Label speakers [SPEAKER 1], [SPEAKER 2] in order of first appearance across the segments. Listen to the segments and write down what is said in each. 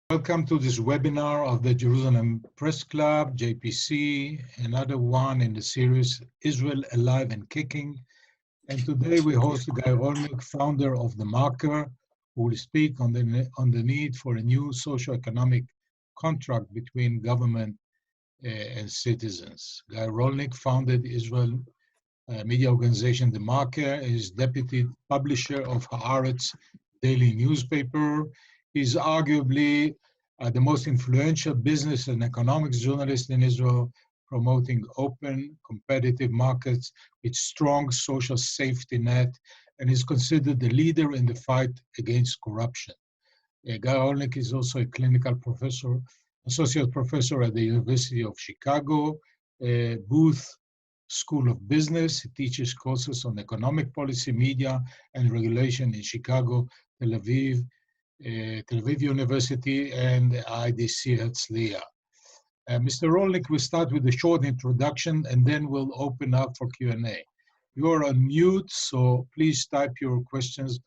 [SPEAKER 1] Welcome to this webinar of the Jerusalem Press Club, JPC, another one in the series Israel Alive and Kicking. And today we host Guy Rolnik, founder of The Marker, who will speak on the need for a new socio-economic contract between government and citizens. Guy Rolnik founded Israel media organization The Marker, is deputy publisher of Haaretz daily newspaper. He's arguably the most influential business and economics journalist in Israel, promoting open, competitive markets with strong social safety net, and is considered the leader in the fight against corruption. Guy Rolnik is also a clinical professor, associate professor at the University of Chicago, Booth School of Business. He teaches courses on economic policy, media, and regulation in Chicago, Tel Aviv University, and IDC Herzliya. Mr. Rolnik, we'll start with a short introduction, and then we'll open up for Q&A. You're on mute, so please type your questions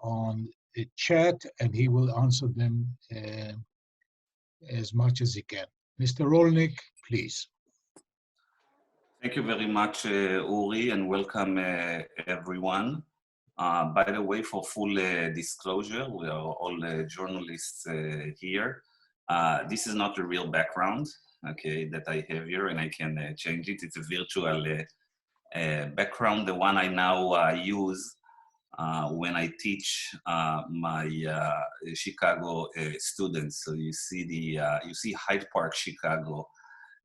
[SPEAKER 1] on the chat, and he will answer them as much as he can. Mr. Rolnik, please.
[SPEAKER 2] Thank you very much, Uri, and welcome everyone. By the way, for full disclosure, we are all journalists here. This is not the real background, okay, that I have here, and I can change it. It's a virtual background, the one I now use when I teach my Chicago students. So you see you see Hyde Park, Chicago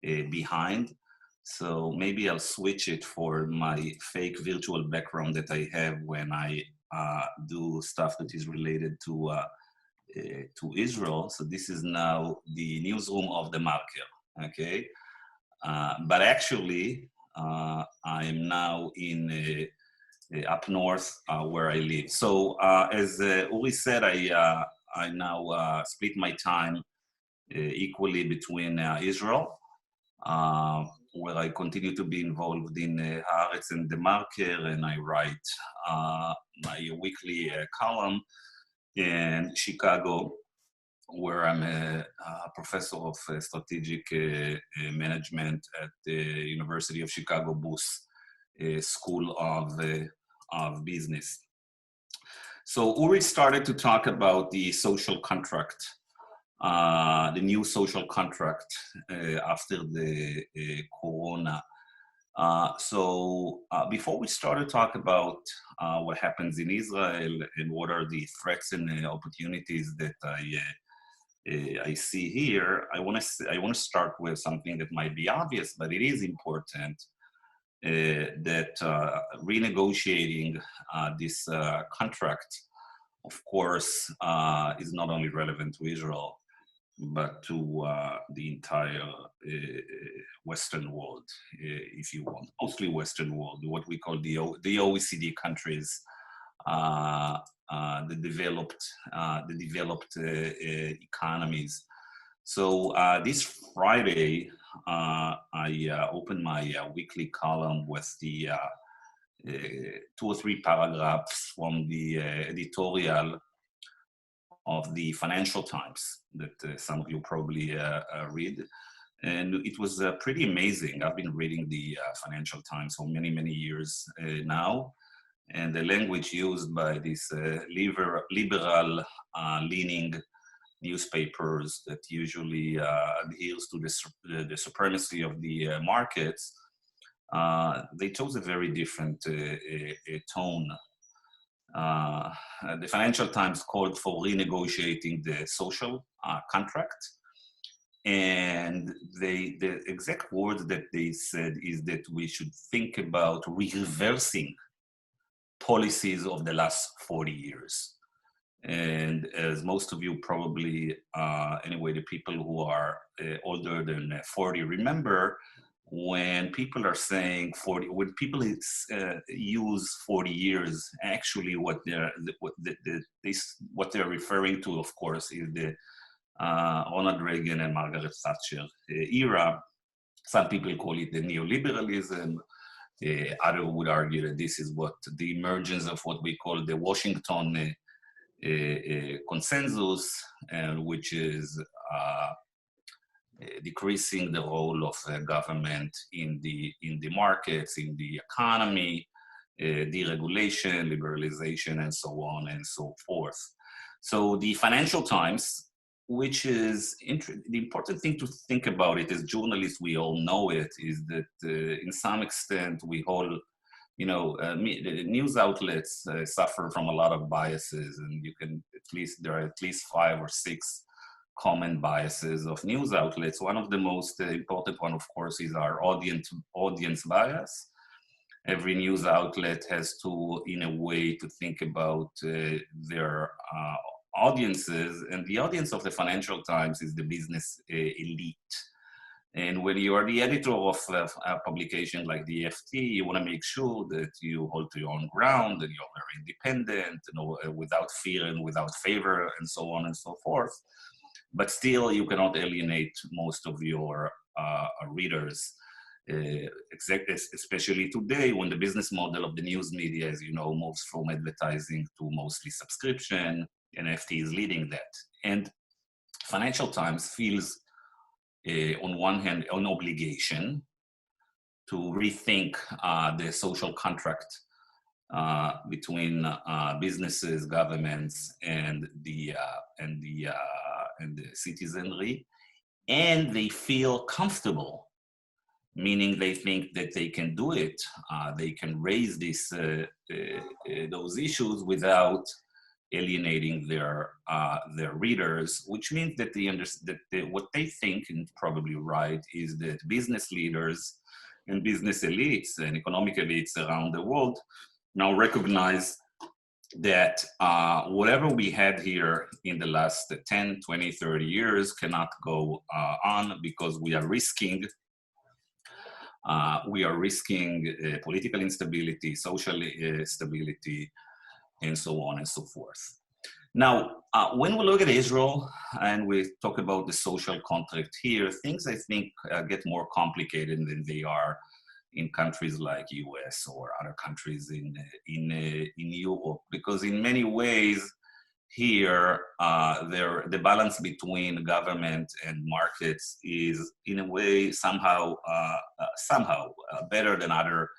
[SPEAKER 2] behind. So maybe I'll switch it for my fake virtual background that I have when I do stuff that is related to Israel. So this is now the newsroom of The Marker, okay? But actually, I'm now in up north where I live. So as Uri said, I now split my time equally between Israel, where I continue to be involved in Haaretz and The Marker, and I write my weekly column in Chicago, where I'm a professor of strategic management at the University of Chicago Booth School of Business. So Uri started to talk about the social contract, the new social contract after the corona. So before we start to talk about what happens in Israel and what are the threats and opportunities that I see here, I want to start with something that might be obvious, but it is important that renegotiating this contract, of course, is not only relevant to Israel, but to the entire Western world, if you want, mostly Western world, what we call the OECD countries, the developed economies. So this Friday, I opened my weekly column with the 2 or 3 paragraphs from the editorial of the Financial Times that some of you probably read. And it was pretty amazing. I've been reading the Financial Times for many, many years now. And the language used by these liberal leaning newspapers that usually adheres to the supremacy of the markets, they chose a very different tone. The Financial Times called for renegotiating the social contract. And the exact words that they said is that we should think about reversing policies of the last 40 years. And as most of you probably, anyway, the people who are older than 40 remember, when people are saying 40, when people use 40 years, actually what they're referring to, of course, is the Ronald Reagan and Margaret Thatcher era. Some people call it the neoliberalism. Others would argue that this is what the emergence of what we call the Washington consensus, which is decreasing the role of government in the markets, in the economy, deregulation, liberalization, and so on and so forth. So the Financial Times, which is the important thing to think about it as journalists, we all know it, is that in some extent we all, you know, news outlets suffer from a lot of biases, and you can there are at least 5 or 6 common biases of news outlets. One of the most important one, of course, is our audience bias. Every news outlet has to, in a way, to think about their audiences, and the audience of the Financial Times is the business elite. And when you are the editor of a publication like the FT, you want to make sure that you hold to your own ground, and you're very independent, you know, without fear and without favor, and so on and so forth. But still, you cannot alienate most of your readers, especially today when the business model of the news media, as you know, moves from advertising to mostly subscription, and FT is leading that. And Financial Times feels, on one hand, an obligation to rethink the social contract between businesses, governments, and the citizenry, and they feel comfortable, meaning they think that they can do it. They can raise those issues without alienating their readers, which means that they understand that what they think, and probably right, is that business leaders and business elites and economic elites around the world now recognize that whatever we had here in the last 10, 20, 30 years cannot go on, because we are risking political instability, social stability, and so on and so forth. Now, when we look at Israel and we talk about the social contract here, things I think get more complicated than they are in countries like US or other countries in Europe, because in many ways here, the balance between government and markets is in a way somehow better than other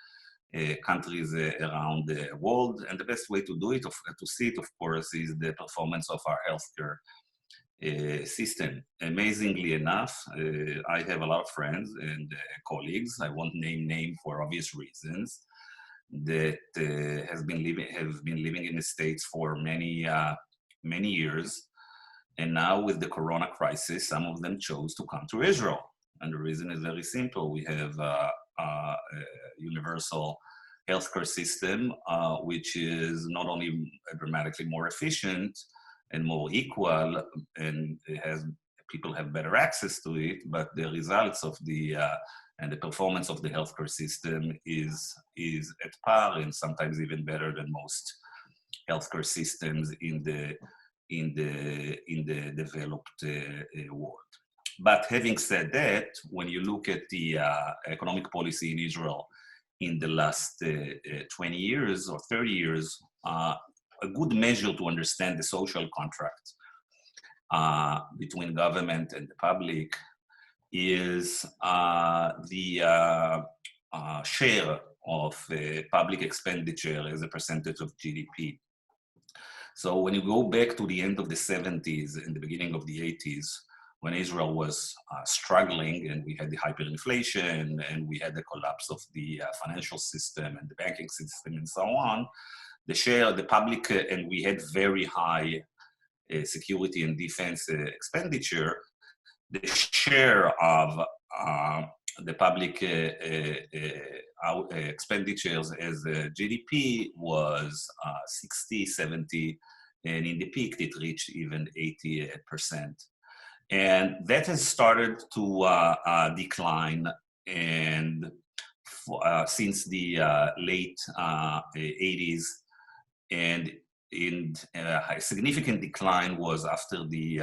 [SPEAKER 2] countries around the world. And the best way to do it, to see it, of course, is the performance of our healthcare system. Amazingly enough, I have a lot of friends and colleagues, I won't name for obvious reasons, that have been living in the States for many years. And now with the Corona crisis, some of them chose to come to Israel. And the reason is very simple. We have a universal healthcare system, which is not only dramatically more efficient and more equal, and people have better access to it, but the results of and the performance of the healthcare system is at par, and sometimes even better than most healthcare systems in the developed world. But having said that, when you look at the economic policy in Israel in the last 20 years or 30 years, a good measure to understand the social contract between government and the public is the share of public expenditure as a percentage of GDP. So when you go back to the end of the 70s and the beginning of the 80s, when Israel was struggling and we had the hyperinflation and we had the collapse of the financial system and the banking system and so on, the share of the public, and we had very high security and defense expenditure, the share of the public expenditures as GDP was 60, 70, and in the peak it reached even 80%. And that has started to decline, and since the late 80s, and a significant decline was after the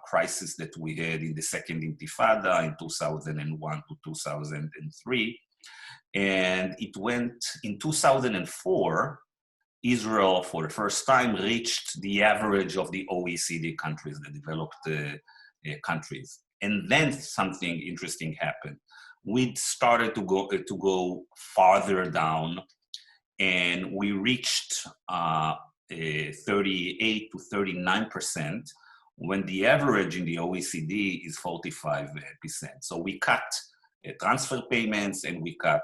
[SPEAKER 2] crisis that we had in the second Intifada in 2001 to 2003. And it went in 2004, Israel, for the first time, reached the average of the OECD countries, the developed countries. And then something interesting happened. We started to go farther down, and we reached 38 to 39%, when the average in the OECD is 45%. So we cut transfer payments, and we cut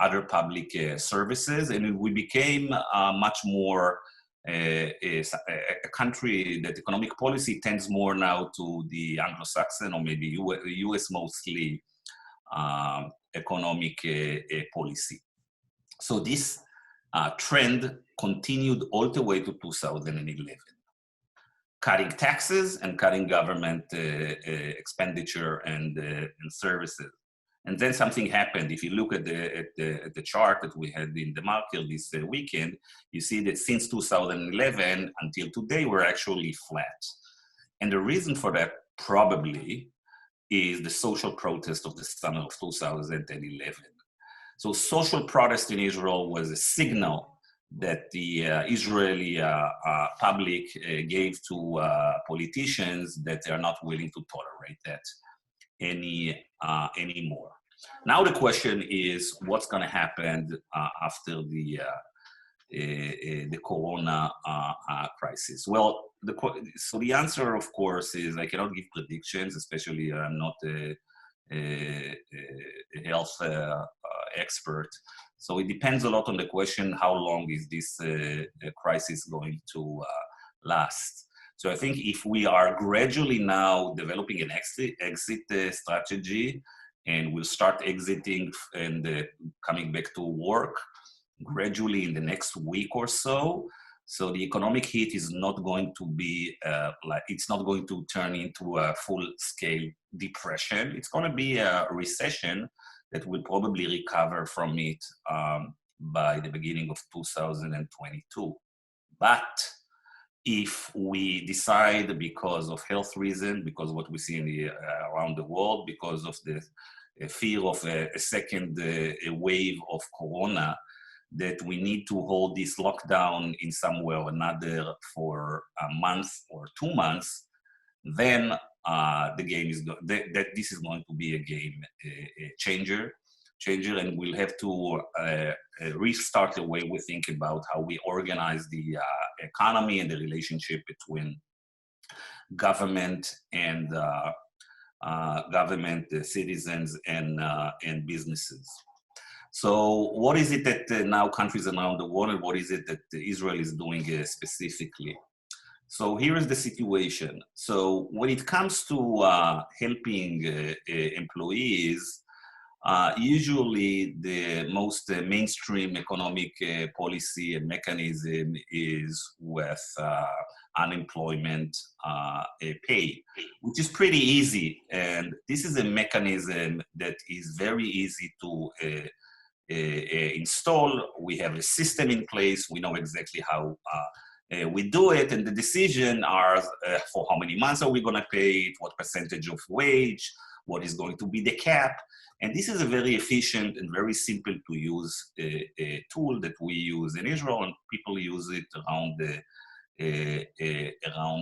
[SPEAKER 2] other public services, and we became much more a country that economic policy tends more now to the Anglo-Saxon, or maybe US mostly, economic policy. So this trend continued all the way to 2011. Cutting taxes and cutting government expenditure and services. And then something happened. If you look at the chart that we had in the market this weekend, you see that since 2011 until today, we're actually flat. And the reason for that probably is the social protest of the summer of 2011. So social protest in Israel was a signal that the Israeli public gave to politicians that they are not willing to tolerate that anymore. Now the question is, what's going to happen after the corona crisis? Well, so the answer, of course, is I cannot give predictions, especially I'm not a health expert. So it depends a lot on the question, how long is this crisis going to last? So I think if we are gradually now developing an exit strategy, and we'll start exiting and coming back to work gradually in the next week or so, so the economic hit is not going to be it's not going to turn into a full-scale depression. It's going to be a recession that will probably recover from it by the beginning of 2022. But if we decide, because of health reasons, because of what we see in around the world, because of the fear of a second wave of corona, that we need to hold this lockdown in some way or another for a month or 2 months, then the game is that this is going to be a game changer, and we'll have to restart the way we think about how we organize the economy and the relationship between government and citizens and businesses. So what is it that now countries around the world, and what is it that Israel is doing specifically? So here is the situation. So when it comes to helping employees, usually the most mainstream economic policy and mechanism is with unemployment pay, which is pretty easy. And this is a mechanism that is very easy to install. We have a system in place. We know exactly how we do it, and the decision are for how many months are we going to pay it, what percentage of wage, what is going to be the cap. And this is a very efficient and very simple to use tool that we use in Israel, and people use it around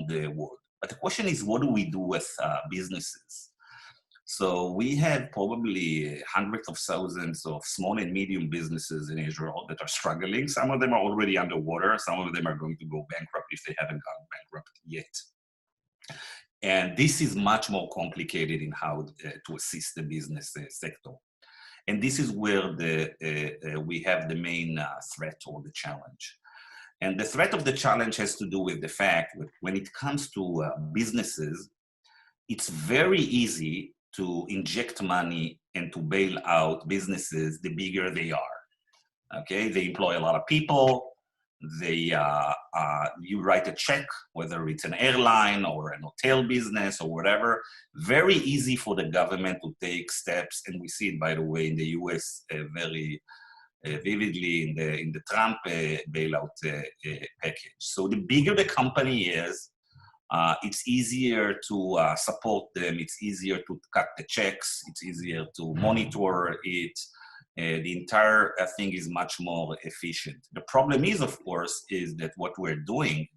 [SPEAKER 2] the world. But the question is, what do we do with businesses? So we have probably hundreds of thousands of small and medium businesses in Israel that are struggling. Some of them are already underwater. Some of them are going to go bankrupt if they haven't gone bankrupt yet. And this is much more complicated in how to assist the business sector. And this is where we have the main threat or the challenge. And the threat of the challenge has to do with the fact that when it comes to businesses, it's very easy to inject money and to bail out businesses the bigger they are. Okay, they employ a lot of people. You write a check, whether it's an airline or an hotel business or whatever. Very easy for the government to take steps, and we see it, by the way, in the U.S. Very vividly in the Trump bailout package. So the bigger the company is, it's easier to support them. It's easier to cut the checks. It's easier to monitor it. the entire thing is much more efficient. The problem is, of course, is that what we're doing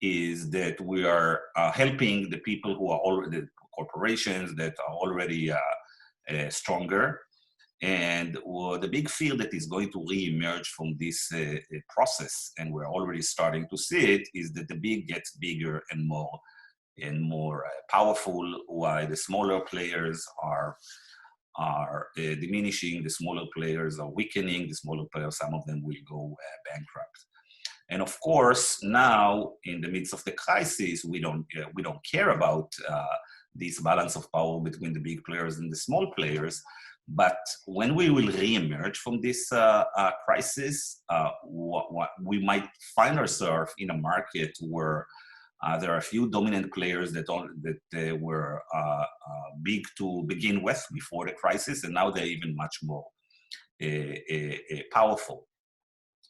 [SPEAKER 2] is that we are helping the people who are already, the corporations that are already stronger. And the big fear that is going to re-emerge from this process, and we're already starting to see it, is that the big gets bigger and more powerful, while the smaller players are diminishing, the smaller players are weakening, the smaller players, some of them will go bankrupt. And of course, now in the midst of the crisis, we don't care about this balance of power between the big players and the small players. But when we will re-emerge from this crisis, we might find ourselves in a market where there are a few dominant players that were big to begin with before the crisis, and now they're even much more powerful.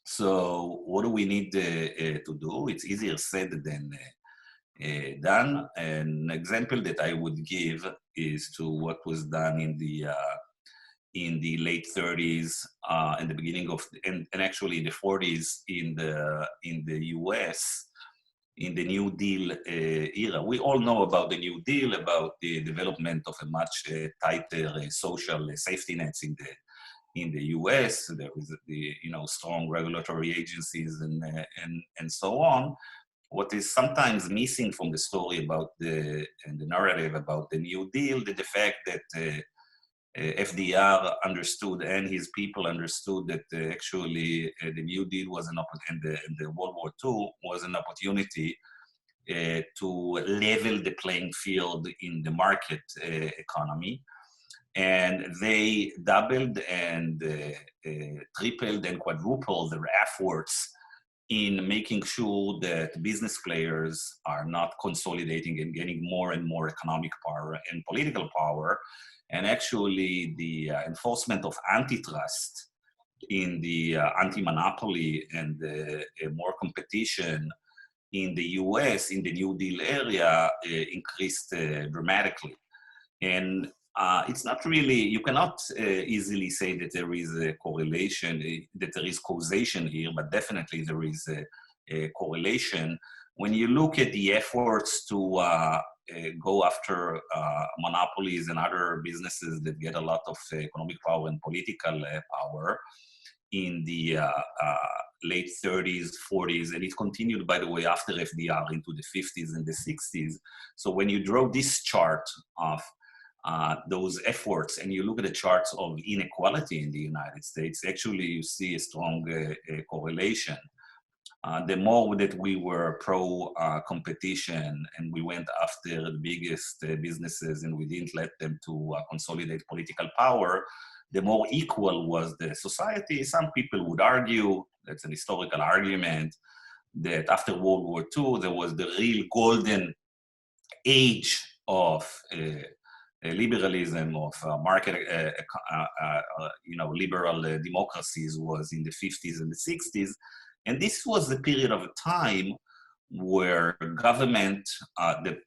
[SPEAKER 2] So what do we need to do? It's easier said than done. An example that I would give is to what was done in the late 30s and the beginning of, and actually in the 40s in the US, in the New Deal era. We all know about the New Deal, about the development of a much tighter social safety nets in the US. There is the strong regulatory agencies and so on. What is sometimes missing from the story about the narrative about the New Deal, the fact that FDR understood and his people understood that actually the New Deal was and the World War II was an opportunity to level the playing field in the market economy. And they doubled and tripled and quadrupled their efforts in making sure that business players are not consolidating and getting more and more economic power and political power. And actually the enforcement of antitrust in the anti-monopoly and more competition in the US, in the New Deal area, increased dramatically. And it's not really, you cannot easily say that there is a correlation, that there is causation here, but definitely there is a correlation. When you look at the efforts to go after monopolies and other businesses that get a lot of economic power and political power in the late 30s, 40s, and it continued, by the way, after FDR into the 50s and the 60s. So when you draw this chart of those efforts and you look at the charts of inequality in the United States, actually you see a strong correlation. The more that we were pro-competition and we went after the biggest businesses and we didn't let them to consolidate political power, the more equal was the society. Some people would argue, that's an historical argument, that after World War II, there was the real golden age of liberalism, of market, liberal democracies was in the 50s and the 60s. And this was the period of time where government, the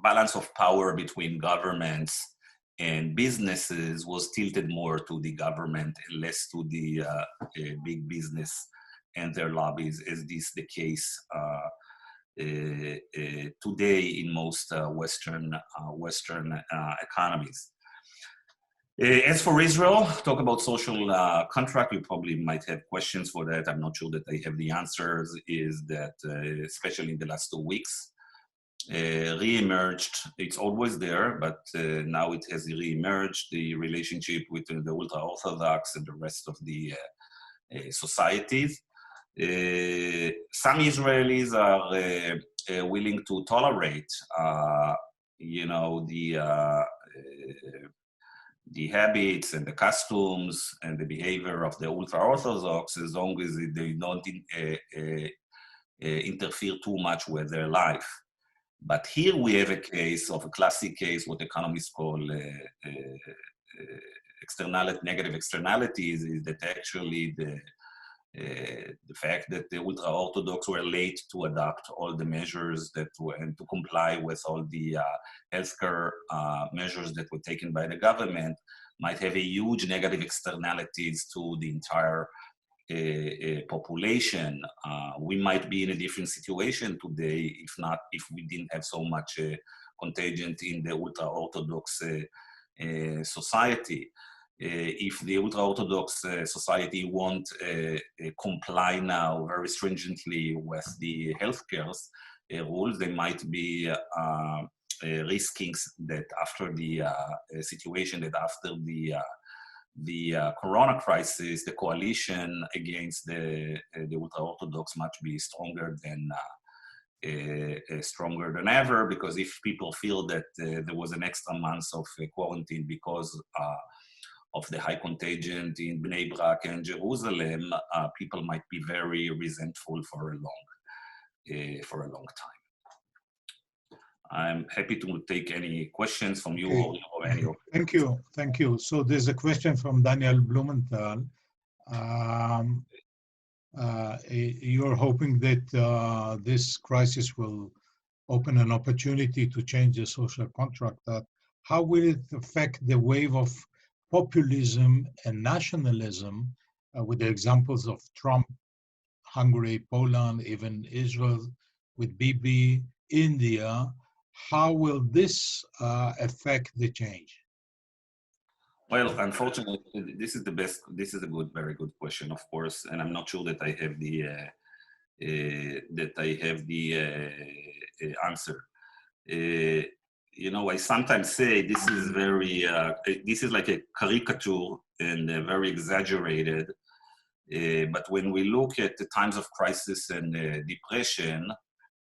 [SPEAKER 2] balance of power between governments and businesses was tilted more to the government and less to the big business and their lobbies, as is the case today in most Western economies. As for Israel, talk about social contract, you probably might have questions for that. I'm not sure that I have the answers, is that especially in the last 2 weeks, re-emerged, it's always there, but now it has re-emerged, the relationship with the Ultraorthodox and the rest of the societies. Some Israelis are willing to tolerate, the habits and the customs and the behavior of the Ultra-Orthodox, as long as they don't interfere too much with their life. But here we have a case of a classic case, what economists call negative externalities, is that actually The fact that the ultra-Orthodox were late to adopt all the measures that were, and to comply with all the healthcare measures that were taken by the government might have a huge negative externalities to the entire population. We might be in a different situation today if we didn't have so much contagion in the ultra-Orthodox society. If the ultra-Orthodox society won't comply now very stringently with the healthcare rules, they might be risking that after the situation, that after the corona crisis, the coalition against the ultra-Orthodox might be stronger than ever, because if people feel that there was an extra month of quarantine because of the high contagion in Bnei Brak and Jerusalem, people might be very resentful for a long time. I'm happy to take any questions from you or any of you.
[SPEAKER 1] Thank you. So there's a question from Daniel Blumenthal. You're hoping that this crisis will open an opportunity to change the social contract. How will it affect the wave of populism and nationalism, with the examples of Trump, Hungary, Poland, even Israel with Bibi, India? How will this affect the change?
[SPEAKER 2] Well, unfortunately, this is a very good question, of course, and I'm not sure that I have the answer. You know, I sometimes say this is like a caricature and very exaggerated. But when we look at the times of crisis and depression,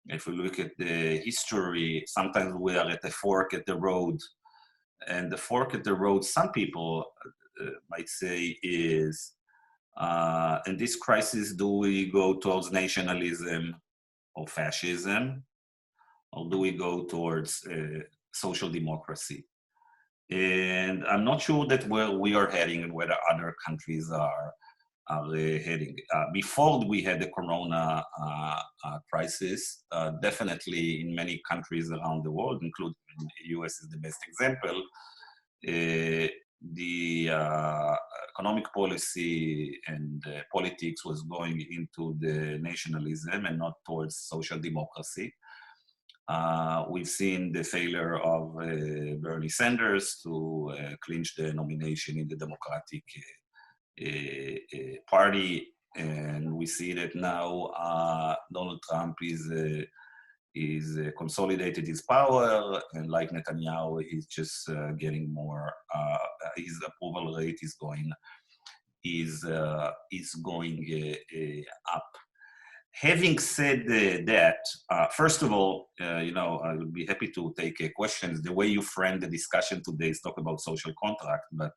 [SPEAKER 2] if we look at the history, sometimes we are at a fork at the road. And the fork at the road, some people might say is, in this crisis, do we go towards nationalism or fascism? Or do we go towards social democracy? And I'm not sure that where we are heading and where the other countries are heading. Before we had the corona crisis, definitely in many countries around the world, including the US is the best example, the economic policy and politics was going into the nationalism and not towards social democracy. We've seen the failure of Bernie Sanders to clinch the nomination in the Democratic Party, and we see that now Donald Trump is consolidated his power, and like Netanyahu, he's just getting more. His approval rate is going up. Having said that, first of all, you know, I would be happy to take questions. The way you framed the discussion today is talk about social contract, but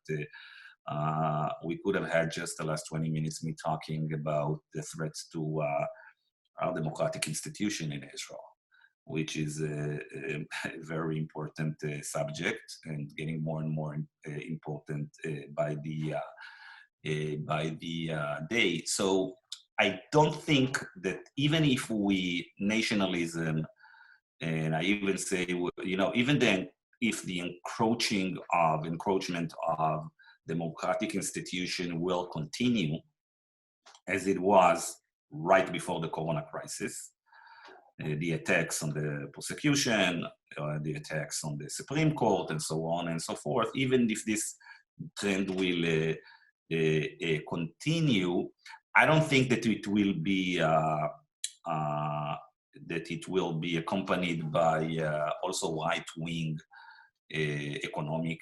[SPEAKER 2] we could have had just the last 20 minutes me talking about the threats to our democratic institution in Israel, which is a very important subject and getting more and more important by the day. So I don't think that even if nationalism, and I even say, you know, even then, if the encroachment of democratic institution will continue as it was right before the corona crisis, the attacks on the prosecution, the attacks on the Supreme Court, and so on and so forth, even if this trend will continue, I don't think that it will be accompanied by also right-wing economic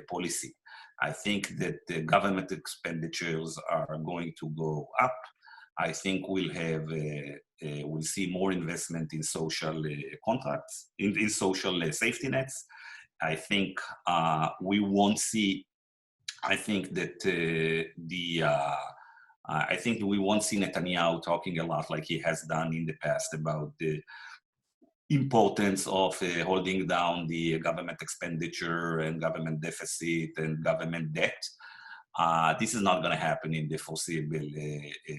[SPEAKER 2] policy. I think that the government expenditures are going to go up. I think we'll see more investment in social contracts, in social safety nets. I think we won't see. I think that I think we won't see Netanyahu talking a lot like he has done in the past about the importance of holding down the government expenditure and government deficit and government debt. this is not going to happen in the foreseeable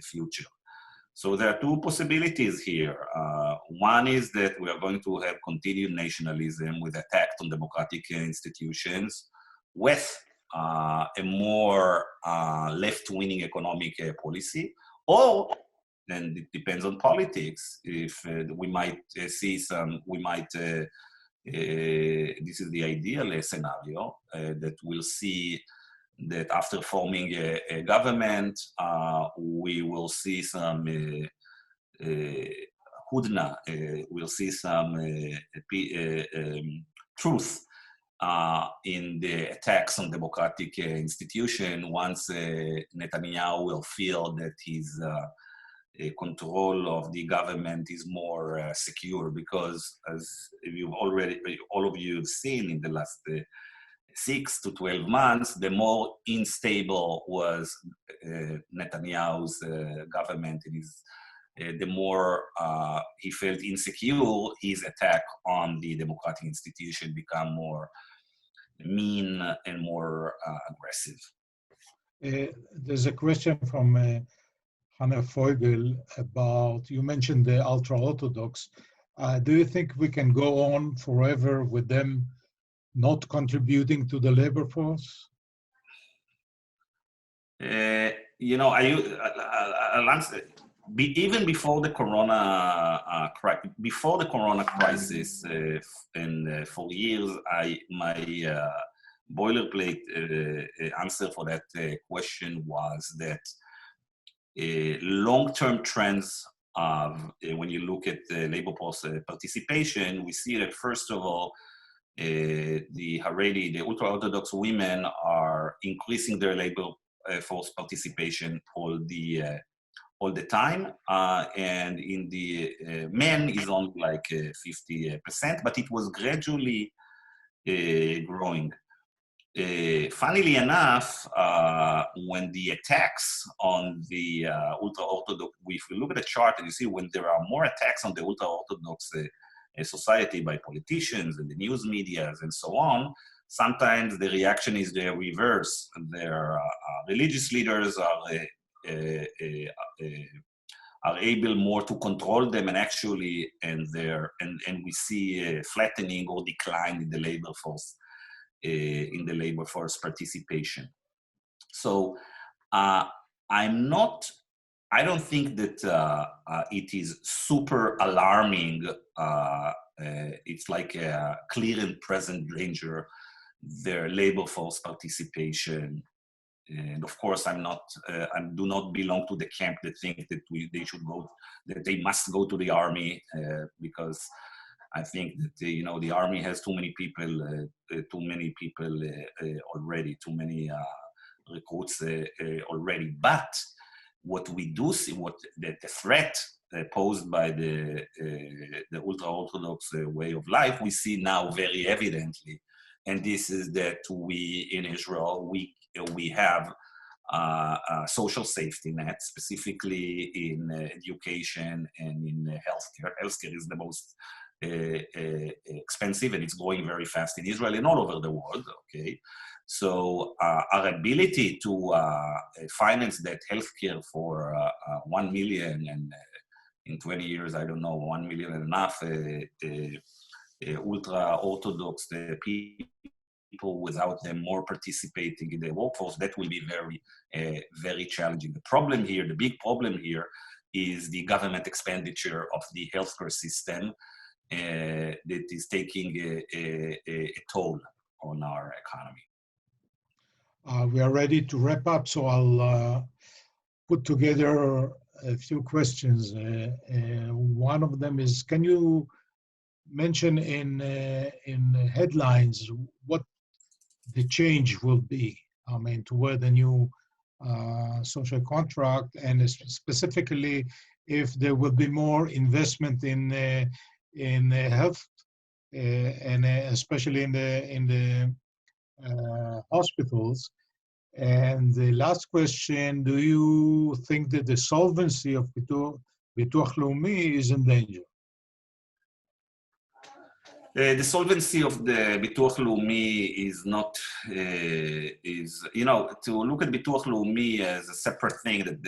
[SPEAKER 2] future. So there are two possibilities here. One is that we are going to have continued nationalism with attack on democratic institutions with a more left-wing economic policy, or, and it depends on politics, if we might see some, this is the ideal scenario, that we'll see that after forming a government, we will see some hudna, we'll see some truth in the attacks on democratic institution once Netanyahu will feel that his control of the government is more secure, because as you've already, all of you have seen in the last 6 to 12 months, the more unstable was Netanyahu's government, the more he felt insecure, his attack on the democratic institution become more mean and more aggressive.
[SPEAKER 1] There's a question from Hannah Feugel about, you mentioned the ultra-Orthodox. Do you think we can go on forever with them not contributing to the labor force?
[SPEAKER 2] You know, I'll answer. Even before the corona crisis, and for years, my boilerplate answer for that question was that long-term trends of when you look at the labor force participation, we see that first of all, the Haredi, the ultra-Orthodox women are increasing their labor force participation all the time, and in the men is only like 50%, but it was gradually growing. Funnily enough, when the attacks on the ultra-Orthodox, if you look at the chart and you see when there are more attacks on the ultra-Orthodox society by politicians and the news medias and so on, sometimes the reaction is the reverse. Their religious leaders are able more to control them, and actually, and we see flattening or decline in the labor force, participation. So I don't think that it is super alarming. It's like a clear and present danger, their labor force participation. And of course, I do not belong to the camp that think that they must go to the army, because I think that the army has too many people already, too many recruits already. But what we do see, what the threat posed by the ultra-Orthodox way of life, we see now very evidently, and this is that we in Israel we have a social safety net, specifically in education and in healthcare. Healthcare is the most expensive, and it's growing very fast in Israel and all over the world. Okay. So our ability to finance that healthcare for 1 million, and in 20 years, I don't know, 1 million and enough ultra-Orthodox people without them more participating in the workforce, that will be very, very challenging. The problem here, the big problem here, is the government expenditure of the healthcare system that is taking a toll on our economy.
[SPEAKER 1] We are ready to wrap up, so I'll put together a few questions. One of them is, can you mention in headlines what the change will be? I mean, toward the new social contract, and specifically if there will be more investment in health, and especially in the hospitals. And the last question, do you think that the solvency of Bituach Leumi is in danger?
[SPEAKER 2] The solvency of the Bituach Leumi is not, to look at Bituach Leumi as a separate thing. That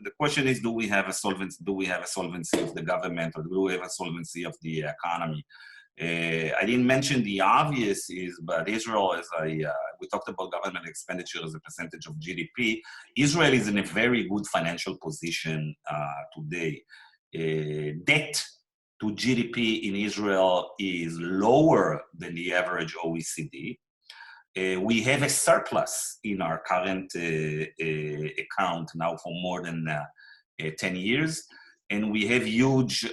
[SPEAKER 2] the question is, do we have a solvency? Do we have a solvency of the government, or do we have a solvency of the economy? I didn't mention the obvious but Israel, we talked about government expenditure as a percentage of GDP. Israel is in a very good financial position today. Debt to GDP in Israel is lower than the average OECD. We have a surplus in our current account now for more than 10 years, and we have huge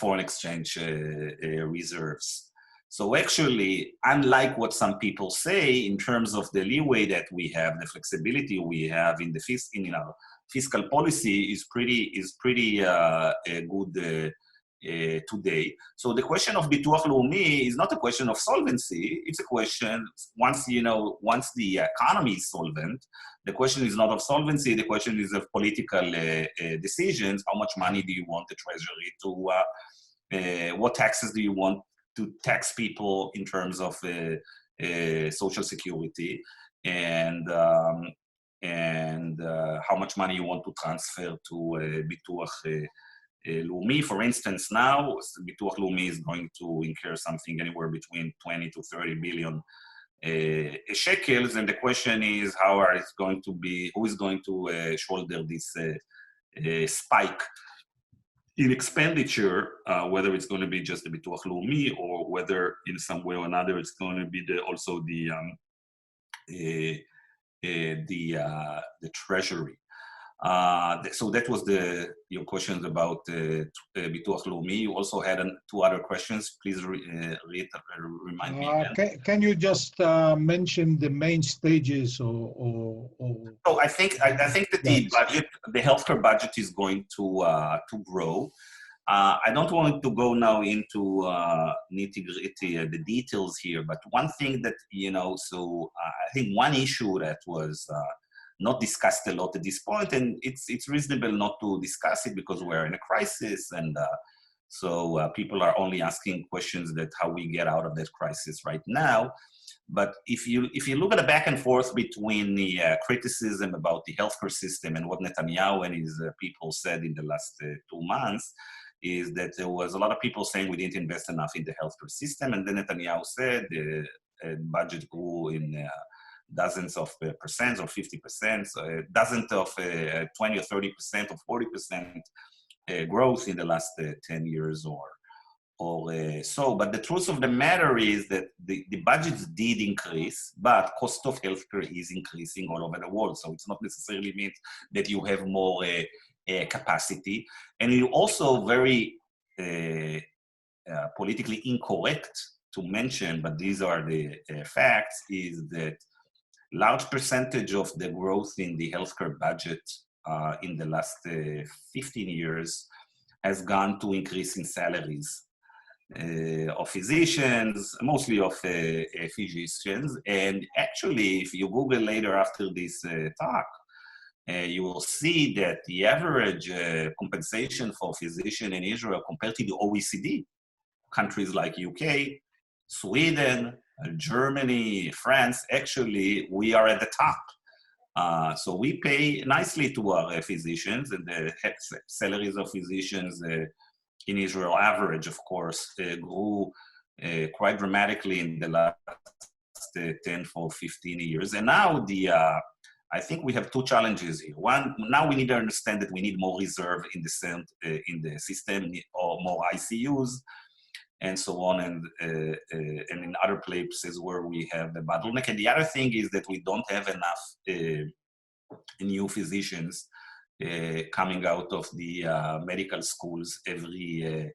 [SPEAKER 2] foreign exchange reserves. So actually, unlike what some people say in terms of the leeway that we have, the flexibility we have in the fiscal policy is pretty good today. So the question of Bituach Leumi is not a question of solvency. It's a question, once the economy is solvent, the question is not of solvency, the question is of political decisions. How much money do you want the treasury to, what taxes do you want to tax people in terms of social security, and how much money you want to transfer to Bituach Leumi. For instance, now Bituach Leumi is going to incur something anywhere between 20 to 30 billion shekels, and the question is who is going to shoulder this spike in expenditure, whether it's going to be just the Bituach Leumi, or whether in some way or another it's going to be also the treasury. So that was your questions about Bituach Leumi. You also had two other questions. Please remind me again.
[SPEAKER 1] Can you just mention the main stages
[SPEAKER 2] So I think that the healthcare budget is going to grow. I don't want to go now into nitty-gritty, the details here, but one thing that, I think one issue that was not discussed a lot at this point, and it's reasonable not to discuss it because we're in a crisis, and so people are only asking questions that how we get out of that crisis right now. But if you look at the back and forth between the criticism about the healthcare system and what Netanyahu and his people said in the last 2 months, is that there was a lot of people saying we didn't invest enough in the healthcare system, and then Netanyahu said the budget grew in dozens of percent or 50%, dozens of 20 or 30% or 40% growth in the last 10 years or so. But the truth of the matter is that the budgets did increase, but cost of healthcare is increasing all over the world. So it's not necessarily means that you have more capacity. And you also very politically incorrect to mention, but these are the facts, is that large percentage of the growth in the healthcare budget in the last 15 years has gone to increase in salaries of physicians, mostly of physicians. And actually, if you Google later after this talk, you will see that the average compensation for physician in Israel compared to the OECD, countries like UK, Sweden, Germany, France, actually, we are at the top. So we pay nicely to our physicians, and the salaries of physicians in Israel average, of course, grew quite dramatically in the last 10 for 15 years. And now I think we have two challenges here. One, now we need to understand that we need more reserve in the system, or more ICUs, and so on, and in other places where we have the bottleneck. And the other thing is that we don't have enough new physicians coming out of the medical schools every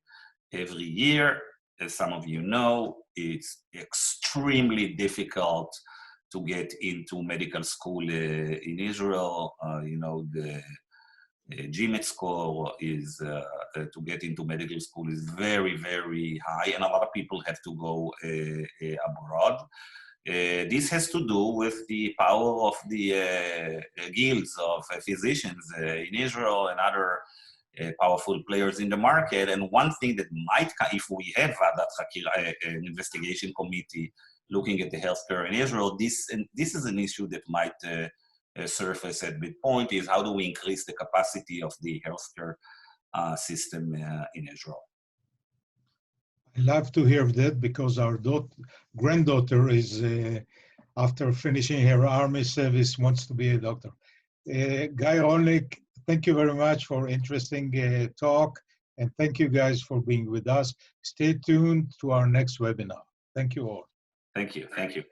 [SPEAKER 2] year. As some of you know, it's extremely difficult to get into medical school in Israel. The GMAT score is to get into medical school is very, very high, and a lot of people have to go abroad. This has to do with the power of the guilds of physicians in Israel and other powerful players in the market. And one thing that might, if we have an investigation committee looking at the healthcare in Israel, this is an issue that might surface at big point, is how do we increase the capacity of the healthcare system in Israel?
[SPEAKER 1] I love to hear that, because our granddaughter is, after finishing her army service, wants to be a doctor. Guy Rolnik, thank you very much for interesting talk, and thank you guys for being with us. Stay tuned to our next webinar. Thank you all.
[SPEAKER 2] Thank you. Thank you.